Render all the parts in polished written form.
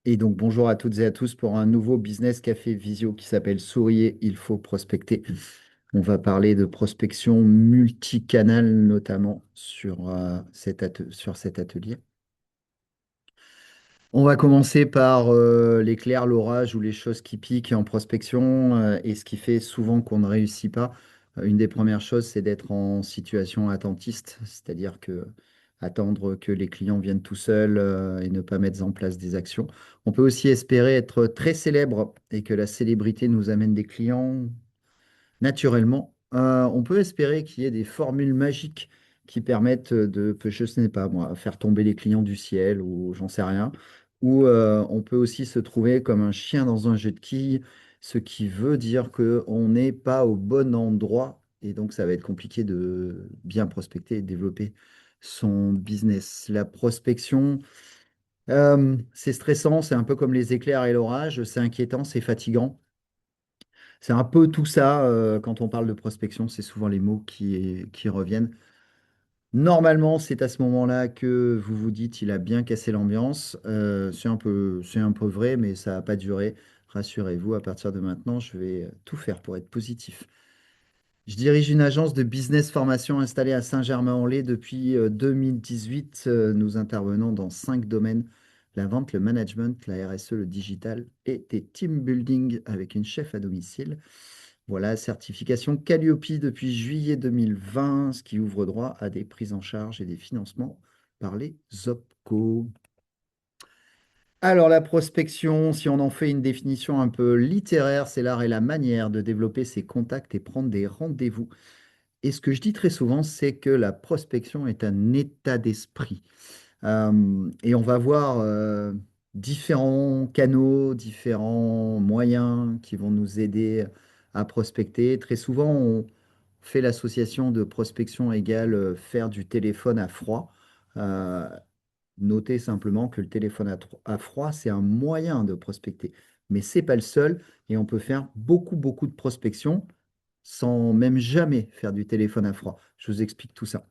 Et donc, bonjour à toutes et à tous pour un nouveau Business Café Visio qui s'appelle Souriez, il faut prospecter. On va parler de prospection multicanale, notamment sur cet atelier. On va commencer par l'éclair, l'orage ou les choses qui piquent en prospection et ce qui fait souvent qu'on ne réussit pas. Une des premières choses, c'est d'être en situation attentiste, c'est-à-dire que attendre que les clients viennent tout seuls et ne pas mettre en place des actions. On peut aussi espérer être très célèbre et que la célébrité nous amène des clients naturellement. On peut espérer qu'il y ait des formules magiques qui permettent je sais pas moi, faire tomber les clients du ciel ou j'en sais rien. Ou on peut aussi se trouver comme un chien dans un jeu de quilles, ce qui veut dire qu'on n'est pas au bon endroit et donc ça va être compliqué de bien prospecter et développer son business. La prospection, c'est stressant, c'est un peu comme les éclairs et l'orage, c'est inquiétant, c'est fatigant. C'est un peu tout ça, quand on parle de prospection, c'est souvent les mots qui reviennent. Normalement, c'est à ce moment-là que vous vous dites, il a bien cassé l'ambiance. C'est un peu vrai, mais ça n'a pas duré. Rassurez-vous, à partir de maintenant, je vais tout faire pour être positif. Je dirige une agence de business formation installée à Saint-Germain-en-Laye depuis 2018. Nous intervenons dans 5 domaines: la vente, le management, la RSE, le digital et des team building avec une chef à domicile. Voilà, certification Calliope depuis juillet 2020, ce qui ouvre droit à des prises en charge et des financements par les OPCO. Alors, la prospection, si on en fait une définition un peu littéraire, c'est l'art et la manière de développer ses contacts et prendre des rendez-vous. Et ce que je dis très souvent, c'est que la prospection est un état d'esprit. Et on va voir différents canaux, différents moyens qui vont nous aider à prospecter. Très souvent, on fait l'association de prospection égale faire du téléphone à froid. Euh, Notez simplement que le téléphone à froid, c'est un moyen de prospecter, mais c'est pas le seul. Et on peut faire beaucoup, beaucoup de prospection sans même jamais faire du téléphone à froid. Je vous explique tout ça.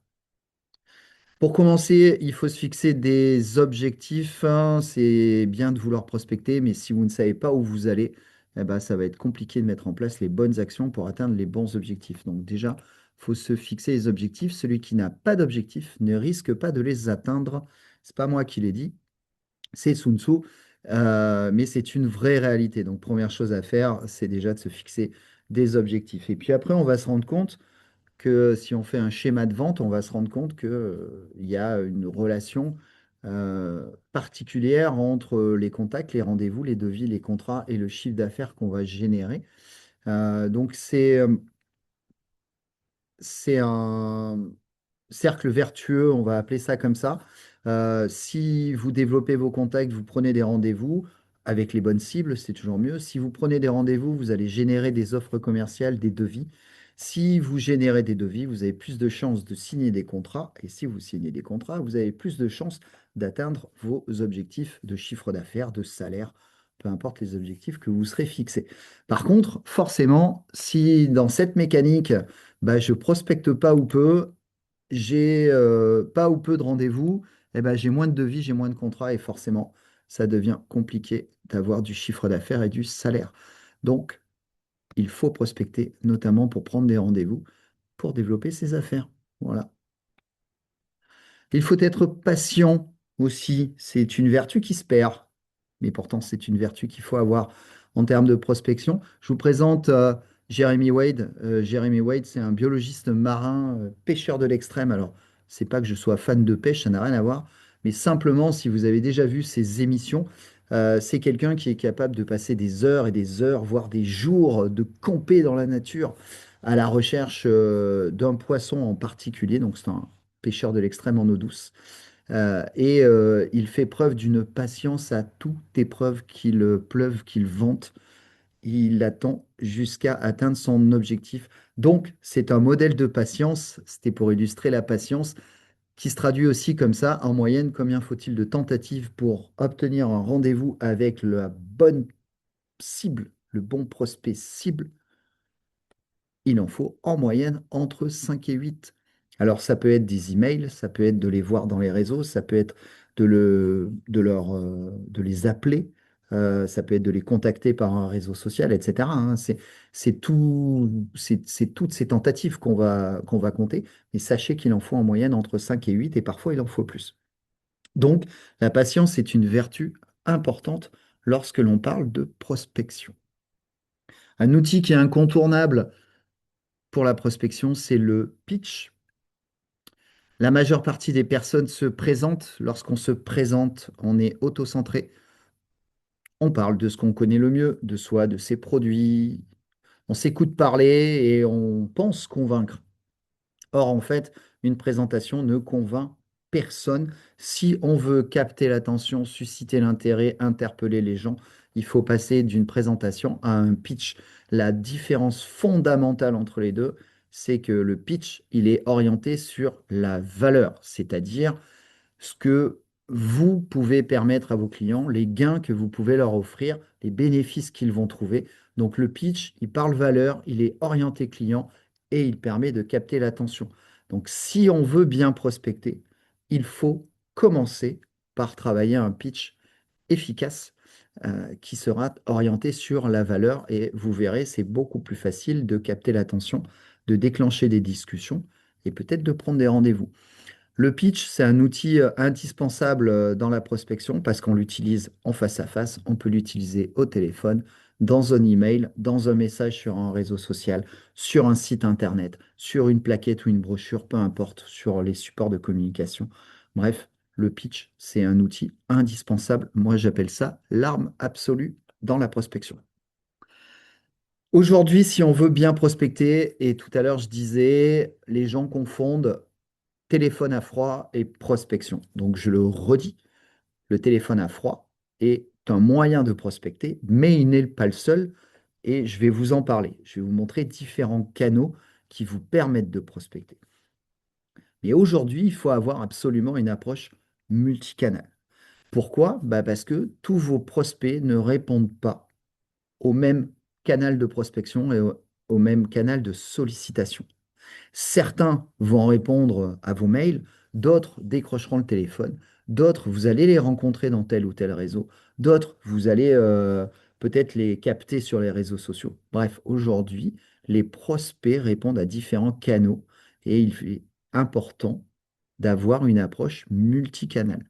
Pour commencer, il faut se fixer des objectifs, hein. C'est bien de vouloir prospecter, mais si vous ne savez pas où vous allez, eh ben, ça va être compliqué de mettre en place les bonnes actions pour atteindre les bons objectifs. Donc déjà, il faut se fixer les objectifs. Celui qui n'a pas d'objectif ne risque pas de les atteindre. C'est pas moi qui l'ai dit, c'est Sun Tzu, mais c'est une vraie réalité. Donc première chose à faire, c'est déjà de se fixer des objectifs. Et puis après, on va se rendre compte que si on fait un schéma de vente, on va se rendre compte que, il y a une relation particulière entre les contacts, les rendez-vous, les devis, les contrats et le chiffre d'affaires qu'on va générer. Donc c'est un cercle vertueux, on va appeler ça comme ça. Si vous développez vos contacts, vous prenez des rendez-vous avec les bonnes cibles, c'est toujours mieux. Si vous prenez des rendez-vous, vous allez générer des offres commerciales, des devis. Si vous générez des devis, vous avez plus de chances de signer des contrats. Et si vous signez des contrats, vous avez plus de chances d'atteindre vos objectifs de chiffre d'affaires, de salaire, peu importe les objectifs que vous serez fixés. Par contre, forcément, si dans cette mécanique, bah, je prospecte pas ou peu, j'ai pas ou peu de rendez-vous, eh ben, j'ai moins de devis, j'ai moins de contrats et forcément, ça devient compliqué d'avoir du chiffre d'affaires et du salaire. Donc, il faut prospecter, notamment pour prendre des rendez-vous, pour développer ses affaires. Voilà. Il faut être patient aussi. C'est une vertu qui se perd, mais pourtant c'est une vertu qu'il faut avoir en termes de prospection. Je vous présente Jeremy Wade. Jeremy Wade, c'est un biologiste marin, pêcheur de l'extrême. Alors, c'est pas que je sois fan de pêche, ça n'a rien à voir, mais simplement, si vous avez déjà vu ses émissions, c'est quelqu'un qui est capable de passer des heures et des heures, voire des jours, de camper dans la nature à la recherche d'un poisson en particulier. Donc, c'est un pêcheur de l'extrême en eau douce. Il fait preuve d'une patience à toute épreuve, qu'il pleuve, qu'il vente. Il attend jusqu'à atteindre son objectif. Donc, c'est un modèle de patience. C'était pour illustrer la patience qui se traduit aussi comme ça. En moyenne, combien faut-il de tentatives pour obtenir un rendez-vous avec la bonne cible, le bon prospect cible? Il en faut en moyenne entre 5 et 8. Alors, ça peut être des emails, ça peut être de les voir dans les réseaux, ça peut être de les appeler. Ça peut être de les contacter par un réseau social, etc., hein. C'est toutes ces tentatives qu'on va compter. Mais sachez qu'il en faut en moyenne entre 5 et 8 et parfois il en faut plus. Donc, la patience est une vertu importante lorsque l'on parle de prospection. Un outil qui est incontournable pour la prospection, c'est le pitch. La majeure partie des personnes se présentent. Lorsqu'on se présente, on est auto-centré. On parle de ce qu'on connaît le mieux, de soi, de ses produits. On s'écoute parler et on pense convaincre. Or, en fait, une présentation ne convainc personne. Si on veut capter l'attention, susciter l'intérêt, interpeller les gens, il faut passer d'une présentation à un pitch. La différence fondamentale entre les deux, c'est que le pitch, il est orienté sur la valeur, c'est-à-dire ce que vous pouvez permettre à vos clients, les gains que vous pouvez leur offrir, les bénéfices qu'ils vont trouver. Donc le pitch, il parle valeur, il est orienté client et il permet de capter l'attention. Donc si on veut bien prospecter, il faut commencer par travailler un pitch efficace qui sera orienté sur la valeur et vous verrez, c'est beaucoup plus facile de capter l'attention, de déclencher des discussions et peut-être de prendre des rendez-vous. Le pitch, c'est un outil indispensable dans la prospection parce qu'on l'utilise en face à face, on peut l'utiliser au téléphone, dans un email, dans un message sur un réseau social, sur un site internet, sur une plaquette ou une brochure, peu importe, sur les supports de communication. Bref, le pitch, c'est un outil indispensable. Moi, j'appelle ça l'arme absolue dans la prospection. Aujourd'hui, si on veut bien prospecter, et tout à l'heure je disais, les gens confondent téléphone à froid et prospection. Donc je le redis, le téléphone à froid est un moyen de prospecter, mais il n'est pas le seul et je vais vous en parler. Je vais vous montrer différents canaux qui vous permettent de prospecter. Mais aujourd'hui, il faut avoir absolument une approche multicanal. Pourquoi? Parce que tous vos prospects ne répondent pas au même canal de prospection et au même canal de sollicitation. Certains vont répondre à vos mails, d'autres décrocheront le téléphone, d'autres, vous allez les rencontrer dans tel ou tel réseau, d'autres, vous allez peut-être les capter sur les réseaux sociaux. Bref, aujourd'hui, les prospects répondent à différents canaux et il est important d'avoir une approche multicanal.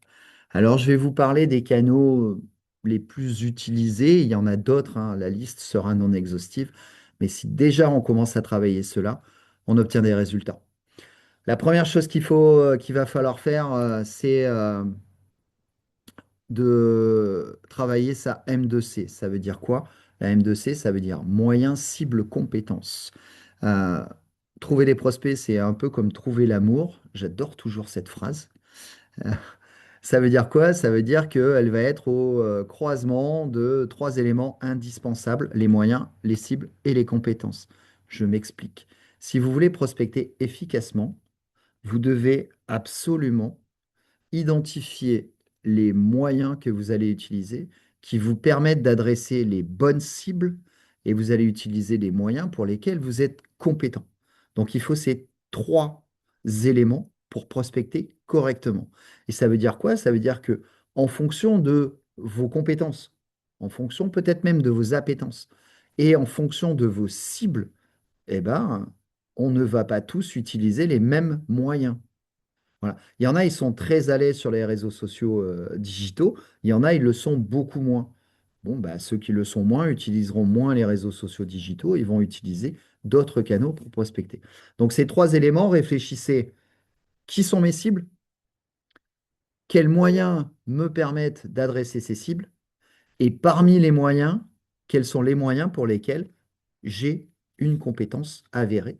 Alors, je vais vous parler des canaux les plus utilisés. Il y en a d'autres, hein, la liste sera non exhaustive. Mais si déjà on commence à travailler cela, on obtient des résultats. La première chose qu'il va falloir faire, c'est de travailler sa M2C. Ça veut dire quoi? La M2C, ça veut dire moyen, cible, compétence. Euh, Trouver des prospects, c'est un peu comme trouver l'amour. J'adore toujours cette phrase. Ça veut dire quoi? Ça veut dire qu'elle va être au croisement de trois éléments indispensables, les moyens, les cibles et les compétences. Je m'explique. Si vous voulez prospecter efficacement, vous devez absolument identifier les moyens que vous allez utiliser qui vous permettent d'adresser les bonnes cibles et vous allez utiliser les moyens pour lesquels vous êtes compétent. Donc il faut ces trois éléments pour prospecter correctement. Et ça veut dire quoi? Ça veut dire que en fonction de vos compétences, en fonction peut-être même de vos appétences et en fonction de vos cibles, eh ben, on ne va pas tous utiliser les mêmes moyens. Voilà. Il y en a, ils sont très à l'aise sur les réseaux sociaux digitaux. Il y en a, ils le sont beaucoup moins. Bon, ceux qui le sont moins utiliseront moins les réseaux sociaux digitaux. Ils vont utiliser d'autres canaux pour prospecter. Donc, ces trois éléments, réfléchissez qui sont mes cibles, quels moyens me permettent d'adresser ces cibles, et parmi les moyens, quels sont les moyens pour lesquels j'ai une compétence avérée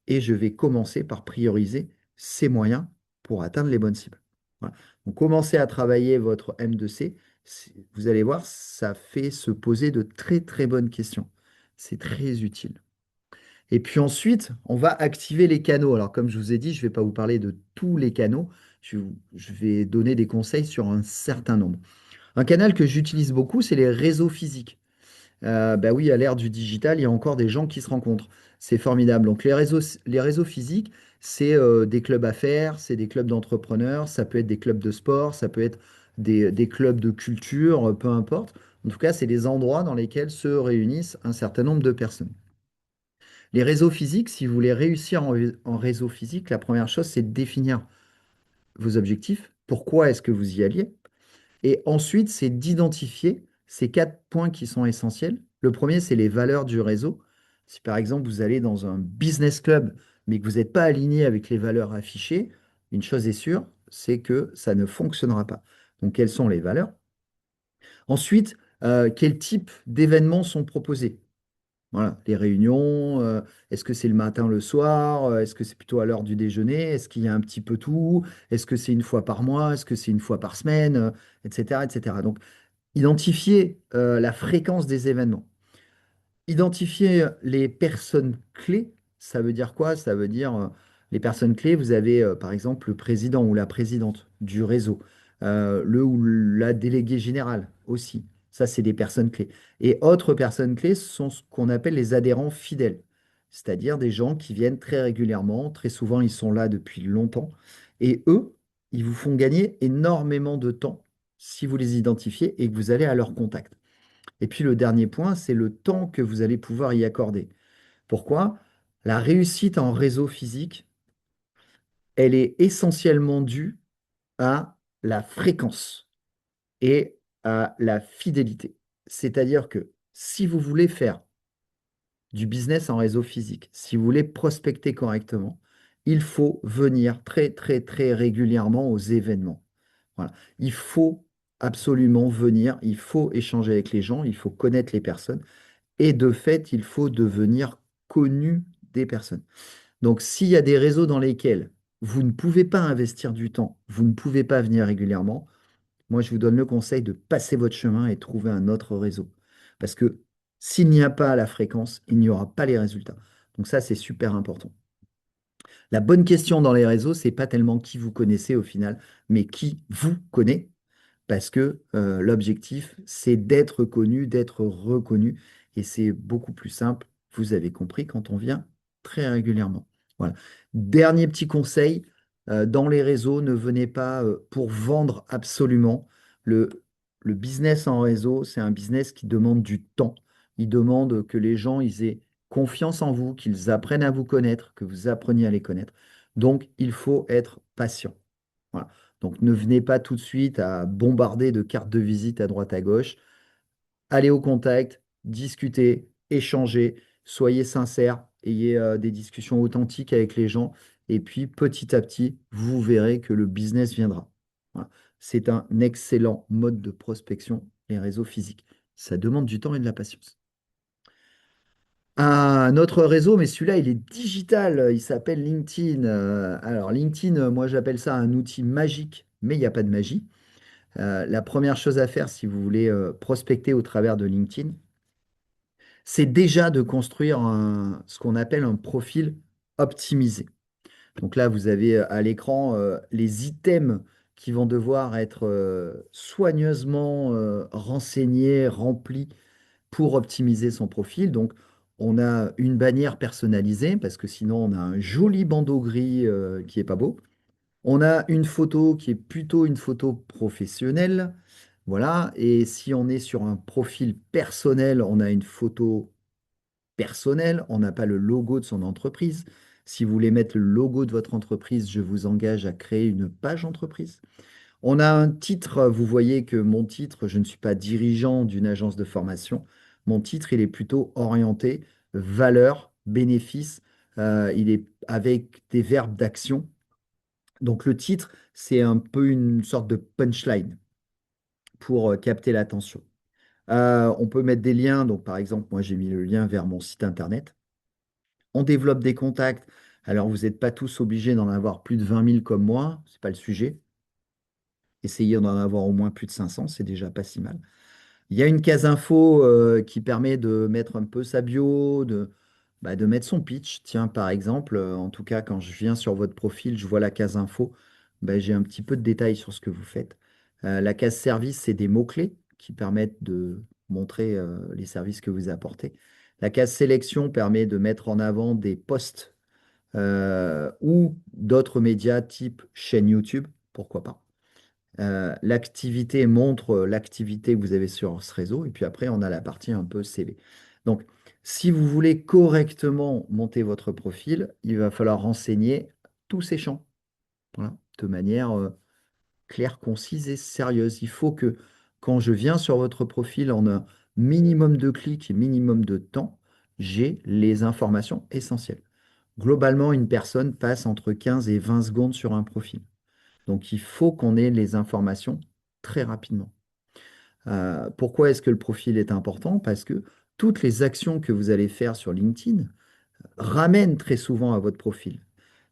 et je vais commencer par prioriser ces moyens pour atteindre les bonnes cibles. Voilà. Donc, commencez à travailler votre M2C. Vous allez voir, ça fait se poser de très très bonnes questions. C'est très utile. Et puis ensuite, on va activer les canaux. Alors, comme je vous ai dit, je ne vais pas vous parler de tous les canaux. Je vais donner des conseils sur un certain nombre. Un canal que j'utilise beaucoup, c'est les réseaux physiques. Oui, à l'ère du digital, il y a encore des gens qui se rencontrent. C'est formidable. Donc les réseaux physiques, c'est des clubs à faire, c'est des clubs d'entrepreneurs, ça peut être des clubs de sport, ça peut être des clubs de culture, peu importe. En tout cas, c'est des endroits dans lesquels se réunissent un certain nombre de personnes. Les réseaux physiques, si vous voulez réussir en réseau physique, la première chose, c'est de définir vos objectifs. Pourquoi est-ce que vous y alliez? Et ensuite, c'est d'identifier ces quatre points qui sont essentiels. Le premier, c'est les valeurs du réseau. Si par exemple, vous allez dans un business club, mais que vous n'êtes pas aligné avec les valeurs affichées, une chose est sûre, c'est que ça ne fonctionnera pas. Donc, quelles sont les valeurs? Ensuite, quel type d'événements sont proposés? Voilà, les réunions, est-ce que c'est le matin, le soir? Est-ce que c'est plutôt à l'heure du déjeuner? Est-ce qu'il y a un petit peu tout? Est-ce que c'est une fois par mois? Est-ce que c'est une fois par semaine? Etc., etc. Donc, identifier la fréquence des événements. Identifier les personnes clés, ça veut dire quoi? Ça veut dire les personnes clés, vous avez par exemple le président ou la présidente du réseau, le ou la déléguée générale aussi. Ça, c'est des personnes clés. Et autres personnes clés sont ce qu'on appelle les adhérents fidèles, c'est-à-dire des gens qui viennent très régulièrement, très souvent ils sont là depuis longtemps, et eux, ils vous font gagner énormément de temps si vous les identifiez et que vous allez à leur contact. Et puis le dernier point, c'est le temps que vous allez pouvoir y accorder. Pourquoi? La réussite en réseau physique, elle est essentiellement due à la fréquence et à la fidélité. C'est-à-dire que si vous voulez faire du business en réseau physique, si vous voulez prospecter correctement, il faut venir très, très, très régulièrement aux événements. Voilà. Il faut absolument venir, il faut échanger avec les gens, il faut connaître les personnes. Et de fait, il faut devenir connu des personnes. Donc, s'il y a des réseaux dans lesquels vous ne pouvez pas investir du temps, vous ne pouvez pas venir régulièrement, moi, je vous donne le conseil de passer votre chemin et trouver un autre réseau. Parce que s'il n'y a pas la fréquence, il n'y aura pas les résultats. Donc ça, c'est super important. La bonne question dans les réseaux, c'est pas tellement qui vous connaissez au final, mais qui vous connaît parce que l'objectif, c'est d'être connu, d'être reconnu, et c'est beaucoup plus simple, vous avez compris, quand on vient très régulièrement. Voilà. Dernier petit conseil, dans les réseaux, ne venez pas pour vendre absolument. Le, le business en réseau, c'est un business qui demande du temps. Il demande que les gens ils aient confiance en vous, qu'ils apprennent à vous connaître, que vous appreniez à les connaître. Donc, il faut être patient. Voilà. Donc ne venez pas tout de suite à bombarder de cartes de visite à droite à gauche. Allez au contact, discutez, échangez, soyez sincères, ayez des discussions authentiques avec les gens. Et puis petit à petit, vous verrez que le business viendra. Voilà. C'est un excellent mode de prospection, les réseaux physiques. Ça demande du temps et de la patience. Un autre réseau, mais celui-là, il est digital, il s'appelle LinkedIn. Alors LinkedIn, moi j'appelle ça un outil magique, mais il n'y a pas de magie. La première chose à faire si vous voulez prospecter au travers de LinkedIn, c'est déjà de construire ce qu'on appelle un profil optimisé. Donc là, vous avez à l'écran les items qui vont devoir être soigneusement renseignés, remplis pour optimiser son profil. Donc, on a une bannière personnalisée parce que sinon, on a un joli bandeau gris qui est pas beau. On a une photo qui est plutôt une photo professionnelle. Voilà. Et si on est sur un profil personnel, on a une photo personnelle. On n'a pas le logo de son entreprise. Si vous voulez mettre le logo de votre entreprise, je vous engage à créer une page entreprise. On a un titre, vous voyez que mon titre, je ne suis pas dirigeant d'une agence de formation. Mon titre, il est plutôt orienté valeur, bénéfice. Il est avec des verbes d'action. Donc le titre, c'est un peu une sorte de punchline pour capter l'attention. On peut mettre des liens. Donc par exemple, moi j'ai mis le lien vers mon site internet. On développe des contacts. Alors vous n'êtes pas tous obligés d'en avoir plus de 20 000 comme moi, c'est pas le sujet. Essayez d'en avoir au moins plus de 500, c'est déjà pas si mal. Il y a une case info qui permet de mettre un peu sa bio, de mettre son pitch. Tiens, par exemple, en tout cas, quand je viens sur votre profil, je vois la case info, j'ai un petit peu de détails sur ce que vous faites. La case service, c'est des mots-clés qui permettent de montrer les services que vous apportez. La case sélection permet de mettre en avant des posts ou d'autres médias type chaîne YouTube, pourquoi pas. L'activité montre l'activité que vous avez sur ce réseau. Et puis après, on a la partie un peu CV. Donc, si vous voulez correctement monter votre profil, il va falloir renseigner tous ces champs. Voilà, de manière claire, concise et sérieuse. Il faut que quand je viens sur votre profil en un minimum de clics et minimum de temps, j'ai les informations essentielles. Globalement, une personne passe entre 15 et 20 secondes sur un profil. Donc, il faut qu'on ait les informations très rapidement. Pourquoi est-ce que le profil est important? Parce que toutes les actions que vous allez faire sur LinkedIn ramènent très souvent à votre profil.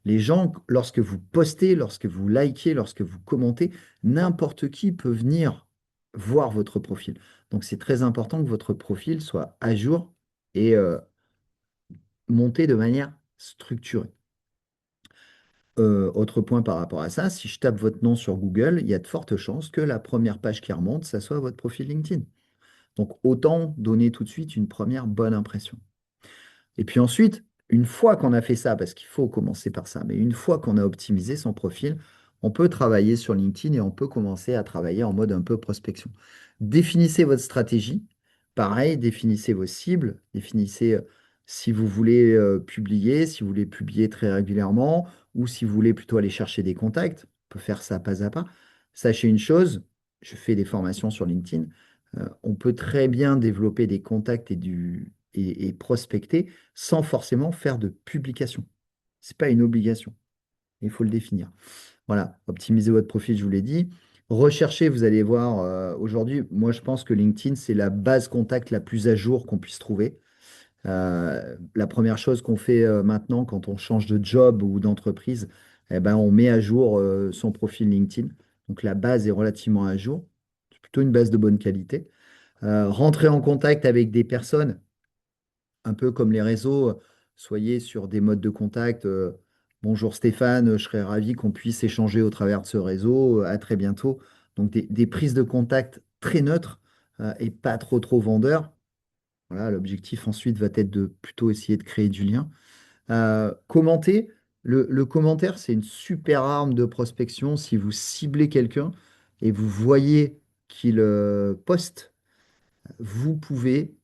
Les gens, lorsque vous postez, lorsque vous likez, lorsque vous commentez, n'importe qui peut venir voir votre profil. Donc, c'est très important que votre profil soit à jour et monté de manière structurée. Autre point par rapport à ça, si je tape votre nom sur Google, il y a de fortes chances que la première page qui remonte, ça soit votre profil LinkedIn. Donc autant donner tout de suite une première bonne impression. Et puis ensuite, une fois qu'on a fait ça, parce qu'il faut commencer par ça, mais une fois qu'on a optimisé son profil, on peut travailler sur LinkedIn et on peut commencer à travailler en mode un peu prospection. Définissez votre stratégie. Pareil, définissez vos cibles, définissez si vous voulez publier, si vous voulez publier très régulièrement, ou si vous voulez plutôt aller chercher des contacts. On peut faire ça pas à pas. Sachez une chose, je fais des formations sur LinkedIn. On peut très bien développer des contacts et prospecter sans forcément faire de publication. Ce n'est pas une obligation. Il faut le définir. Voilà, optimisez votre profil, je vous l'ai dit. Recherchez, vous allez voir, aujourd'hui, moi je pense que LinkedIn, c'est la base contact la plus à jour qu'on puisse trouver. La première chose qu'on fait maintenant quand on change de job ou d'entreprise, eh ben, on met à jour son profil LinkedIn. Donc la base est relativement à jour. C'est plutôt une base de bonne qualité. Rentrer en contact avec des personnes un peu comme les réseaux, soyez sur des modes de contact. Bonjour Stéphane, je serais ravi qu'on puisse échanger au travers de ce réseau. À très bientôt. Donc des prises de contact très neutres et pas trop vendeurs. Voilà, l'objectif ensuite va être de plutôt essayer de créer du lien. Commenter. Le commentaire, c'est une super arme de prospection. Si vous ciblez quelqu'un et vous voyez qu'il poste, vous pouvez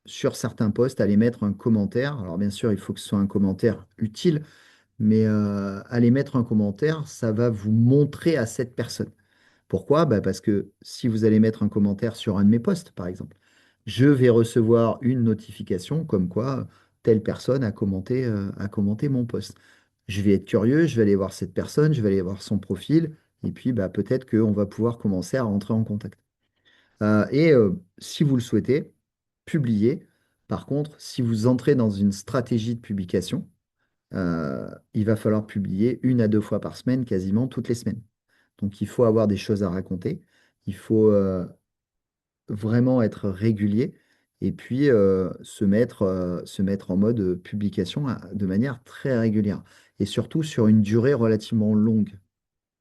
sur certains posts, aller mettre un commentaire. Alors bien sûr, il faut que ce soit un commentaire utile, mais aller mettre un commentaire, ça va vous montrer à cette personne. Pourquoi? Bah, parce que si vous allez mettre un commentaire sur un de mes posts, par exemple, je vais recevoir une notification comme quoi telle personne a commenté mon post. Je vais être curieux, je vais aller voir cette personne, je vais aller voir son profil, et puis bah, peut-être qu'on va pouvoir commencer à rentrer en contact. Si vous le souhaitez, publiez. Par contre, si vous entrez dans une stratégie de publication, il va falloir publier 1 à 2 fois par semaine, quasiment toutes les semaines. Donc, il faut avoir des choses à raconter. Il faut vraiment être régulier et puis se mettre en mode publication de manière très régulière. Et surtout sur une durée relativement longue.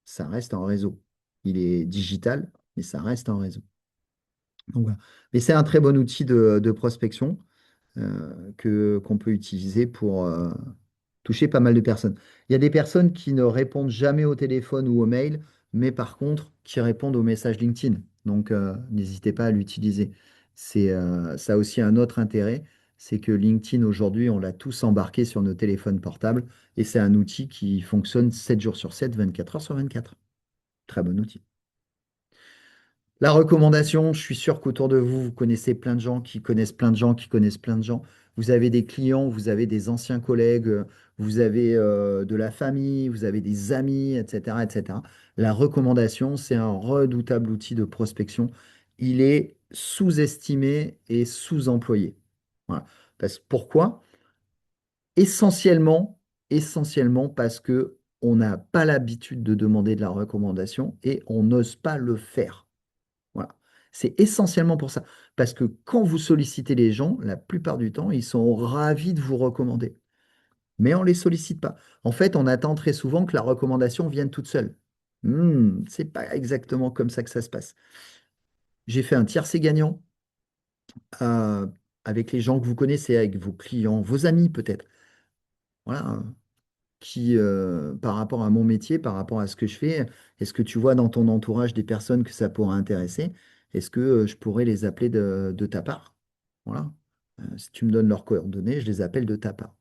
Ça reste un réseau. Il est digital, mais ça reste un réseau. Donc, voilà. Mais c'est un très bon outil de prospection qu'on peut utiliser pour toucher pas mal de personnes. Il y a des personnes qui ne répondent jamais au téléphone ou au mail, mais par contre qui répondent aux messages LinkedIn. Donc, n'hésitez pas à l'utiliser. Ça a aussi un autre intérêt, c'est que LinkedIn aujourd'hui, on l'a tous embarqué sur nos téléphones portables et c'est un outil qui fonctionne 7 jours sur 7, 24 heures sur 24. Très bon outil. La recommandation, je suis sûr qu'autour de vous, vous connaissez plein de gens qui connaissent plein de gens qui connaissent plein de gens. Vous avez des clients, vous avez des anciens collègues, vous avez de la famille, vous avez des amis, etc., etc. La recommandation, c'est un redoutable outil de prospection. Il est sous-estimé et sous-employé. Voilà. Pourquoi? Essentiellement, essentiellement parce que on n'a pas l'habitude de demander de la recommandation et on n'ose pas le faire. Voilà. C'est essentiellement pour ça. Parce que quand vous sollicitez les gens, la plupart du temps, ils sont ravis de vous recommander. Mais on ne les sollicite pas. En fait, on attend très souvent que la recommandation vienne toute seule. C'est pas exactement comme ça que ça se passe. J'ai fait un tiercé gagnant euh, avec les gens que vous connaissez, avec vos clients, vos amis peut-être. Voilà. par rapport à mon métier, par rapport à ce que je fais, est-ce que tu vois dans ton entourage des personnes que ça pourrait intéresser? Est-ce que je pourrais les appeler de ta part? Voilà. Si tu me donnes leurs coordonnées, je les appelle de ta part.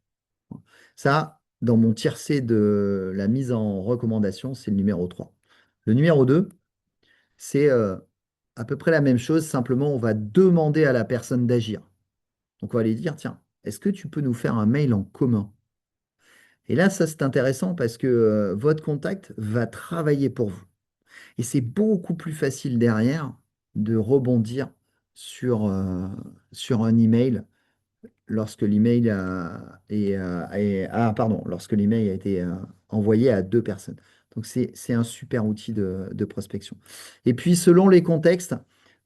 Ça, dans mon tiercé de la mise en recommandation, c'est le numéro 3. Le numéro 2, c'est à peu près la même chose, simplement on va demander à la personne d'agir. Donc on va lui dire, tiens, est-ce que tu peux nous faire un mail en commun? Et là, ça, c'est intéressant parce que votre contact va travailler pour vous. Et c'est beaucoup plus facile derrière de rebondir sur un email lorsque l'email lorsque l'email a été envoyé à deux personnes. Donc c'est un super outil de prospection. Et puis selon les contextes,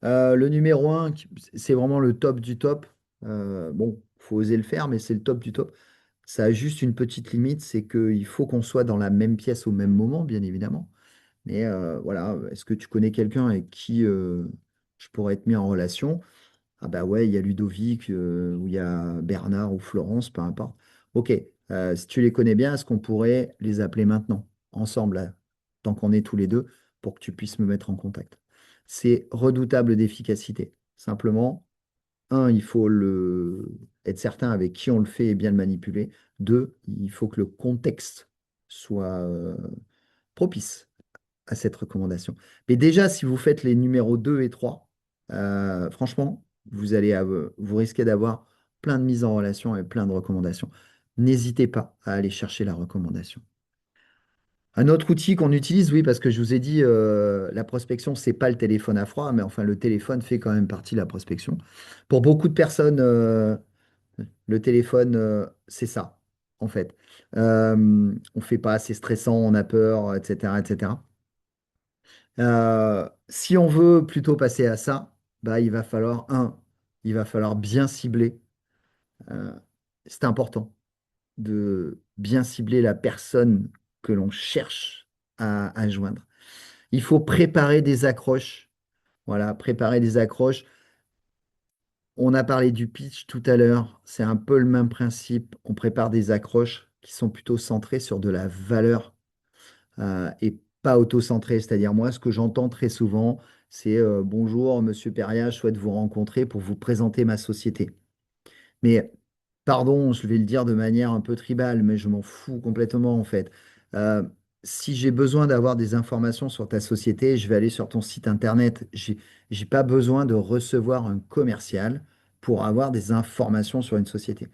le numéro un, c'est vraiment le top du top. Bon, faut oser le faire, mais c'est le top du top. Ça a juste une petite limite, c'est qu'il faut qu'on soit dans la même pièce au même moment, bien évidemment. Mais voilà, est-ce que tu connais quelqu'un avec qui je pourrais être mis en relation? Ah bah ouais, il y a Ludovic, ou il y a Bernard ou Florence, peu importe. Ok, si tu les connais bien, est-ce qu'on pourrait les appeler maintenant, ensemble, là, tant qu'on est tous les deux, pour que tu puisses me mettre en contact? C'est redoutable d'efficacité. Simplement, un, il faut être certain avec qui on le fait et bien le manipuler. Deux, il faut que le contexte soit propice à cette recommandation. Mais déjà, si vous faites les numéros 2 et 3, franchement, vous risquez d'avoir plein de mises en relation et plein de recommandations. N'hésitez pas à aller chercher la recommandation. Un autre outil qu'on utilise, oui, parce que je vous ai dit, la prospection, c'est pas le téléphone à froid, mais enfin, le téléphone fait quand même partie de la prospection. Pour beaucoup de personnes, le téléphone, c'est ça, en fait. On fait pas, c'est stressant, on a peur, etc., etc. Si on veut plutôt passer à ça, bah, il va falloir bien cibler. Euh, c'est important de bien cibler la personne que l'on cherche à joindre. Il faut préparer des accroches. Voilà, préparer des accroches. On a parlé du pitch tout à l'heure. C'est un peu le même principe. On prépare des accroches qui sont plutôt centrées sur de la valeur et pas auto-centré. C'est-à-dire, moi, ce que j'entends très souvent, c'est bonjour, monsieur Peria, je souhaite vous rencontrer pour vous présenter ma société. Mais, pardon, je vais le dire de manière un peu tribale, mais je m'en fous complètement, en fait. Euh, Si j'ai besoin d'avoir des informations sur ta société, je vais aller sur ton site internet. J'ai pas besoin de recevoir un commercial pour avoir des informations sur une société.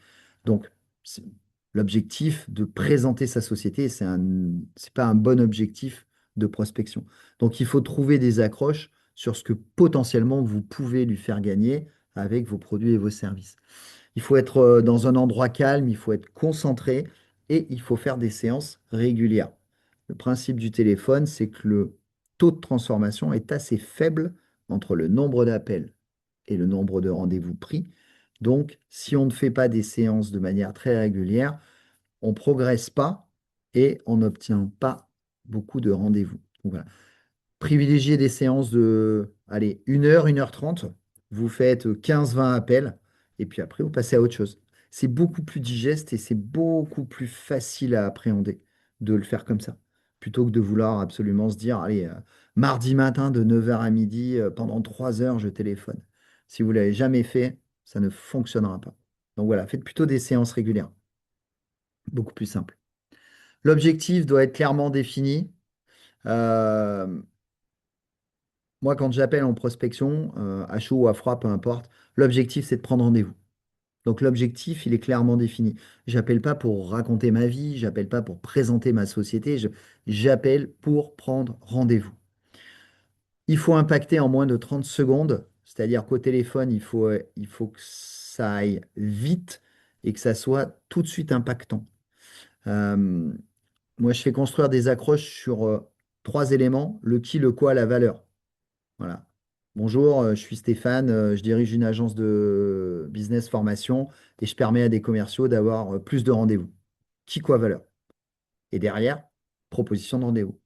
Donc, c'est- l'objectif de présenter sa société, c'est pas un bon objectif de prospection. Donc, il faut trouver des accroches sur ce que potentiellement vous pouvez lui faire gagner avec vos produits et vos services. Il faut être dans un endroit calme, il faut être concentré et il faut faire des séances régulières. Le principe du téléphone, c'est que le taux de transformation est assez faible entre le nombre d'appels et le nombre de rendez-vous pris. Donc, si on ne fait pas des séances de manière très régulière, on ne progresse pas et on n'obtient pas beaucoup de rendez-vous. Donc, voilà. Privilégiez des séances de, allez, 1 heure 30. Vous faites 15-20 appels et puis après, vous passez à autre chose. C'est beaucoup plus digeste et c'est beaucoup plus facile à appréhender de le faire comme ça, plutôt que de vouloir absolument se dire, allez, mardi matin de 9 heures à midi, pendant 3 heures, je téléphone. Si vous ne l'avez jamais fait, ça ne fonctionnera pas. Donc voilà, faites plutôt des séances régulières, beaucoup plus simple. L'objectif doit être clairement défini. Euh, Moi, quand j'appelle en prospection, à chaud ou à froid, peu importe, l'objectif, c'est de prendre rendez-vous. Donc l'objectif, il est clairement défini. J'appelle pas pour raconter ma vie, j'appelle pas pour présenter ma société, j'appelle pour prendre rendez-vous. Il faut impacter en moins de 30 secondes, c'est-à-dire qu'au téléphone, il faut que ça aille vite et que ça soit tout de suite impactant. Euh, Moi, je fais construire des accroches sur 3 éléments, le qui, le quoi, la valeur. Voilà. Bonjour, je suis Stéphane, je dirige une agence de business formation et je permets à des commerciaux d'avoir plus de rendez-vous. Qui, quoi, valeur. Et derrière, proposition de rendez-vous.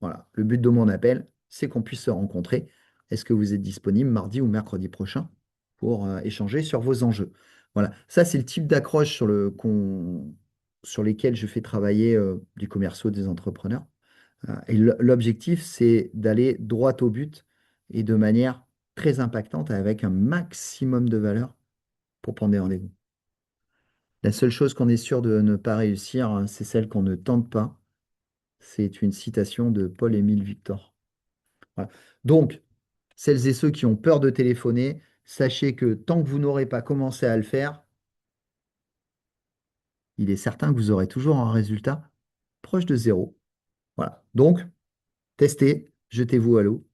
Voilà. Le but de mon appel, c'est qu'on puisse se rencontrer. Est-ce que vous êtes disponible mardi ou mercredi prochain pour échanger sur vos enjeux? Voilà. Ça, c'est le type d'accroche sur lesquels je fais travailler des commerciaux, des entrepreneurs. Et l'objectif, c'est d'aller droit au but et de manière très impactante avec un maximum de valeur pour prendre des rendez-vous. La seule chose qu'on est sûr de ne pas réussir, hein, c'est celle qu'on ne tente pas. C'est une citation de Paul-Émile Victor. Voilà. Donc, celles et ceux qui ont peur de téléphoner, sachez que tant que vous n'aurez pas commencé à le faire, il est certain que vous aurez toujours un résultat proche de zéro. Voilà. Donc, testez, jetez-vous à l'eau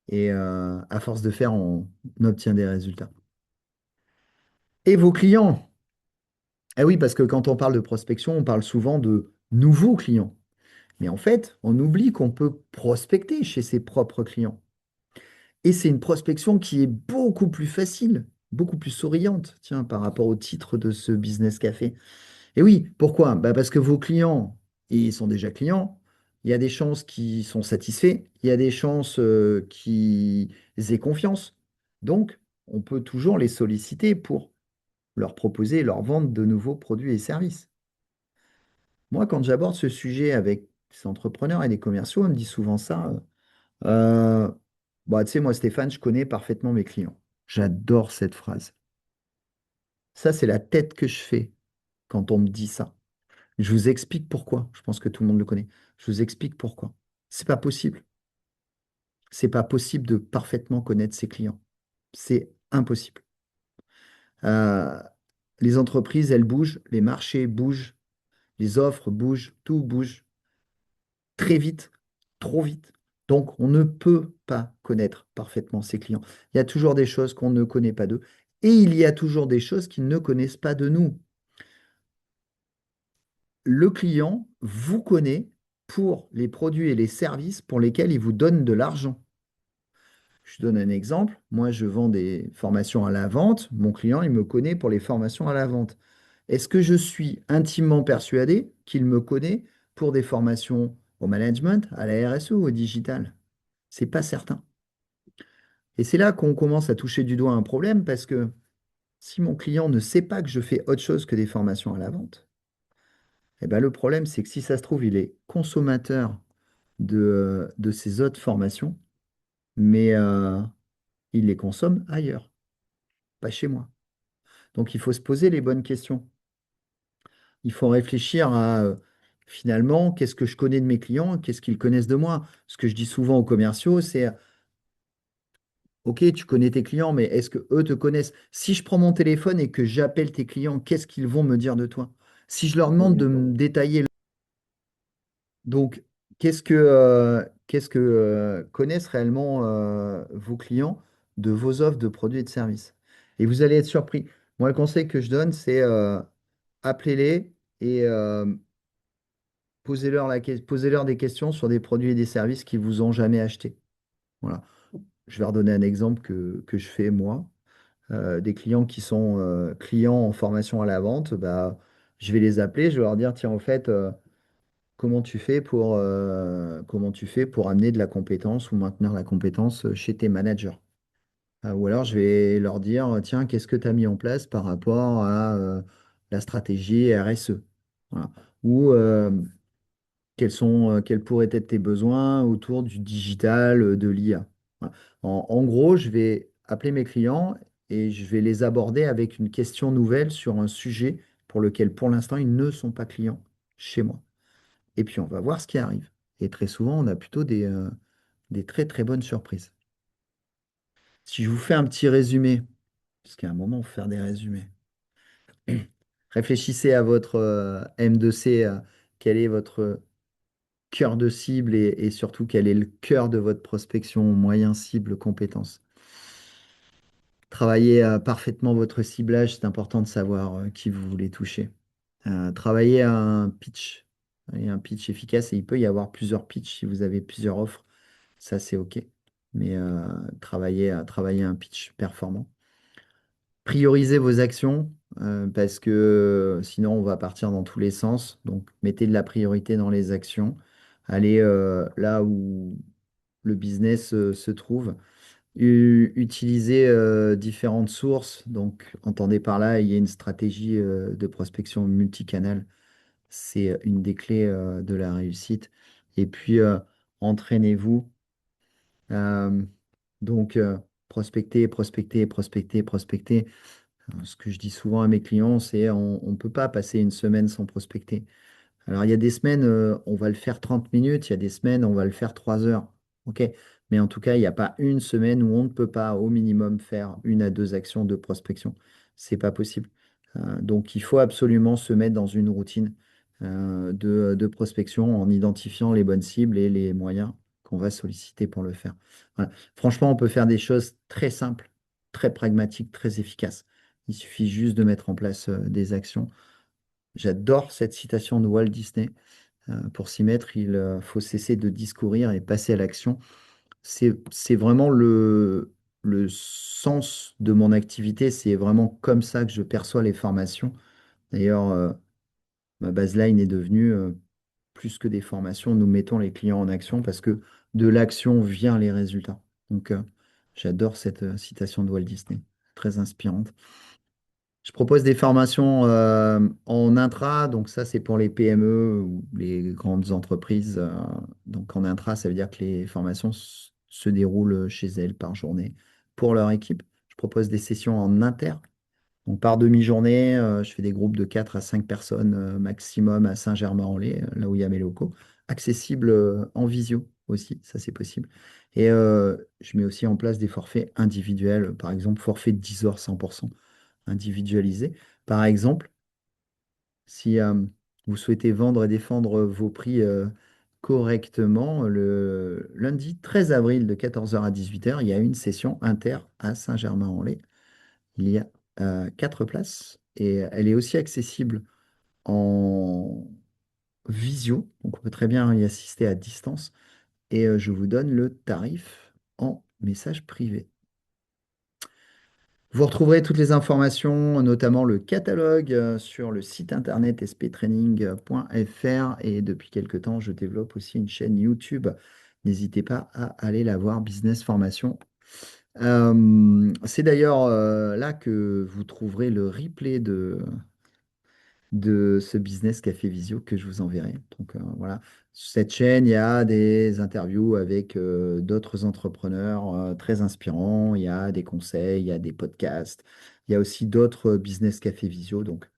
et à force de faire, on obtient des résultats. Et vos clients? Eh oui, parce que quand on parle de prospection, on parle souvent de nouveaux clients. Mais en fait, on oublie qu'on peut prospecter chez ses propres clients. Et c'est une prospection qui est beaucoup plus facile, beaucoup plus souriante, tiens, par rapport au titre de ce business café. Et oui, pourquoi? Bah parce que vos clients, ils sont déjà clients. Il y a des chances qu'ils sont satisfaits. Il y a des chances qu'ils aient confiance. Donc, on peut toujours les solliciter pour leur proposer et leur vendre de nouveaux produits et services. Moi, quand j'aborde ce sujet avec des entrepreneurs et des commerciaux, on me dit souvent ça. Euh, Bah, tu sais, moi, Stéphane, je connais parfaitement mes clients. J'adore cette phrase. Ça, c'est la tête que je fais quand on me dit ça. Je vous explique pourquoi. Je pense que tout le monde le connaît. Je vous explique pourquoi. C'est pas possible. C'est pas possible de parfaitement connaître ses clients. C'est impossible. Euh, les entreprises, elles bougent, les marchés bougent, les offres bougent, tout bouge très vite, trop vite. Donc, on ne peut pas connaître parfaitement ses clients. Il y a toujours des choses qu'on ne connaît pas d'eux et il y a toujours des choses qu'ils ne connaissent pas de nous. Le client vous connaît pour les produits et les services pour lesquels il vous donne de l'argent. Je donne un exemple. Moi, je vends des formations à la vente. Mon client, il me connaît pour les formations à la vente. Est-ce que je suis intimement persuadé qu'il me connaît pour des formations au management, à la RSE ou au digital? C'est pas certain. Et c'est là qu'on commence à toucher du doigt un problème parce que si mon client ne sait pas que je fais autre chose que des formations à la vente, eh ben le problème, c'est que si ça se trouve, il est consommateur de ces autres formations, mais il les consomme ailleurs, pas chez moi. Donc il faut se poser les bonnes questions. Il faut réfléchir à finalement, qu'est-ce que je connais de mes clients, qu'est-ce qu'ils connaissent de moi. Ce que je dis souvent aux commerciaux, c'est OK, tu connais tes clients, mais est-ce que eux te connaissent? Si je prends mon téléphone et que j'appelle tes clients, qu'est-ce qu'ils vont me dire de toi? Si je leur demande de me détailler, donc qu'est-ce que connaissent réellement vos clients de vos offres de produits et de services? Et vous allez être surpris. Moi, le conseil que je donne, c'est appelez-les et posez-leur des questions sur des produits et des services qu'ils vous ont jamais achetés. Voilà. Je vais redonner un exemple que je fais moi. Des clients qui sont clients en formation à la vente, bah, je vais les appeler, je vais leur dire, tiens, en fait, comment tu fais pour amener de la compétence ou maintenir la compétence chez tes managers? Ou alors, je vais leur dire, tiens, qu'est-ce que tu as mis en place par rapport à la stratégie RSE? Voilà. Ou quels pourraient être tes besoins autour du digital, de l'IA. Voilà. En gros, je vais appeler mes clients et je vais les aborder avec une question nouvelle sur un sujet pour lequel, pour l'instant, ils ne sont pas clients chez moi. Et puis, on va voir ce qui arrive. Et très souvent, on a plutôt des très, très bonnes surprises. Si je vous fais un petit résumé, parce qu'à un moment, il faut faire des résumés. Réfléchissez à votre M2C, quel est votre cœur de cible et surtout quel est le cœur de votre prospection, moyen, cible, compétence. Travaillez parfaitement votre ciblage, c'est important de savoir qui vous voulez toucher. Travaillez à un pitch, et un pitch efficace, et il peut y avoir plusieurs pitchs si vous avez plusieurs offres, ça c'est OK. Mais travaillez un pitch performant. Priorisez vos actions parce que sinon on va partir dans tous les sens. Donc mettez de la priorité dans les actions. Allez là où le business se trouve. Utilisez différentes sources. Donc entendez par là, il y a une stratégie de prospection multicanal. C'est une des clés de la réussite. Et puis, entraînez-vous. Euh, donc, prospecter, prospecter, prospecter, prospecter. Ce que je dis souvent à mes clients, c'est on ne peut pas passer une semaine sans prospecter. Alors, il y a des semaines, on va le faire 30 minutes, il y a des semaines, on va le faire 3 heures. OK. Mais en tout cas, il n'y a pas une semaine où on ne peut pas au minimum faire 1 à 2 actions de prospection. C'est pas possible. Donc, il faut absolument se mettre dans une routine de prospection en identifiant les bonnes cibles et les moyens qu'on va solliciter pour le faire. Voilà. Franchement, on peut faire des choses très simples, très pragmatiques, très efficaces. Il suffit juste de mettre en place des actions. J'adore cette citation de Walt Disney. Pour s'y mettre, il faut cesser de discourir et passer à l'action. C'est vraiment le sens de mon activité. C'est vraiment comme ça que je perçois les formations. D'ailleurs, ma baseline est devenue plus que des formations. Nous mettons les clients en action parce que de l'action vient les résultats. Donc, j'adore cette citation de Walt Disney. Très inspirante. Je propose des formations en intra, donc ça c'est pour les PME ou les grandes entreprises. Donc en intra, ça veut dire que les formations se déroulent chez elles par journée pour leur équipe. Je propose des sessions en inter. Donc par demi-journée, je fais des groupes de 4 à 5 personnes maximum à Saint-Germain-en-Laye, là où il y a mes locaux, accessibles en visio aussi, ça c'est possible. Et je mets aussi en place des forfaits individuels, par exemple forfait de 10 heures 100% individualisé. Par exemple, si vous souhaitez vendre et défendre vos prix correctement, le lundi 13 avril de 14 heures à 18 heures, il y a une session inter à Saint-Germain-en-Laye. Il y a 4 places et elle est aussi accessible en visio, donc on peut très bien y assister à distance. Et je vous donne le tarif en message privé. Vous retrouverez toutes les informations, notamment le catalogue, sur le site internet sptraining.fr. Et depuis quelque temps, je développe aussi une chaîne YouTube. N'hésitez pas à aller la voir, Business Formation. C'est d'ailleurs là que vous trouverez le replay de ce Business Café Visio que je vous enverrai. Donc voilà, sur cette chaîne, il y a des interviews avec d'autres entrepreneurs très inspirants, il y a des conseils, il y a des podcasts, il y a aussi d'autres Business Café Visio. Donc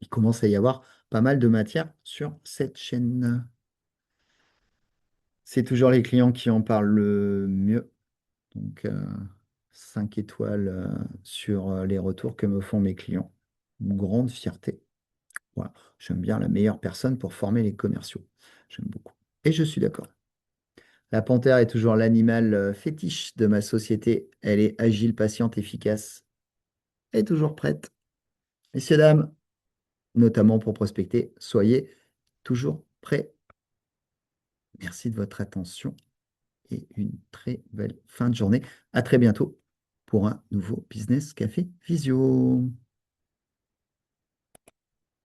il commence à y avoir pas mal de matière sur cette chaîne. C'est toujours les clients qui en parlent le mieux. Donc 5 étoiles sur les retours que me font mes clients. Une grande fierté. Voilà, j'aime bien la meilleure personne pour former les commerciaux. J'aime beaucoup. Et je suis d'accord. La panthère est toujours l'animal fétiche de ma société. Elle est agile, patiente, efficace et toujours prête. Messieurs, dames, notamment pour prospecter, soyez toujours prêts. Merci de votre attention et une très belle fin de journée. À très bientôt pour un nouveau Business Café Visio.